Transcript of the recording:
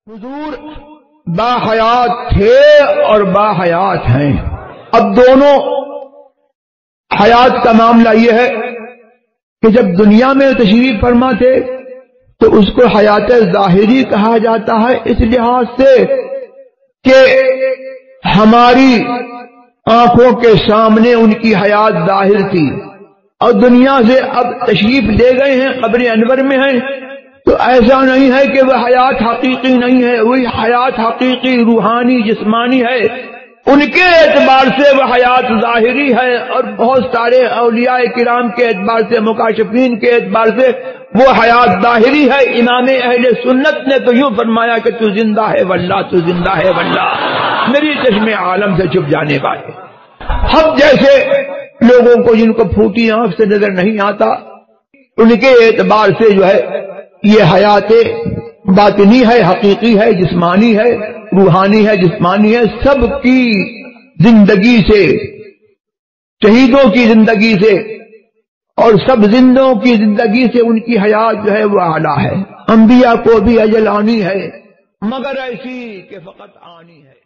حضور باحیات تھے اور باحیات ہیں. اب دونوں حیات کا معاملہ یہ ہے کہ جب دنیا میں تشریف فرما تھے تو اس کو حیات ظاہری کہا جاتا ہے، اس لحاظ سے کہ ہماری آنکھوں کے سامنے ان کی حیات ظاہر تھی، اور دنیا سے اب تشریف لے گئے ہیں، قبر انور میں ہیں، تو ایسا نہیں ہے کہ وہ حیات حقیقی نہیں ہے، وہی حیات حقیقی روحانی جسمانی ہے. ان کے اعتبار سے وہ حیات ظاہری ہے، اور بہت سارے اولیاء کرام کے اعتبار سے، مکاشفین کے اعتبار سے وہ حیات ظاہری ہے. امام اہل سنت نے تو یوں فرمایا کہ تو زندہ ہے واللہ، تو زندہ ہے واللہ، میری چشم عالم سے چھپ جانے والے. ہم جیسے لوگوں کو جن کو پھوٹی آنکھ سے نظر نہیں آتا، ان کے اعتبار سے جو ہے یہ حیات باطنی ہے، حقیقی ہے، جسمانی ہے، روحانی ہے، جسمانی ہے. سب کی زندگی سے، شہیدوں کی زندگی سے اور سب زندوں کی زندگی سے ان کی حیات جو ہے وہ اعلیٰ ہے. انبیاء کو بھی اجل آنی ہے، مگر ایسی کہ فقط آنی ہے.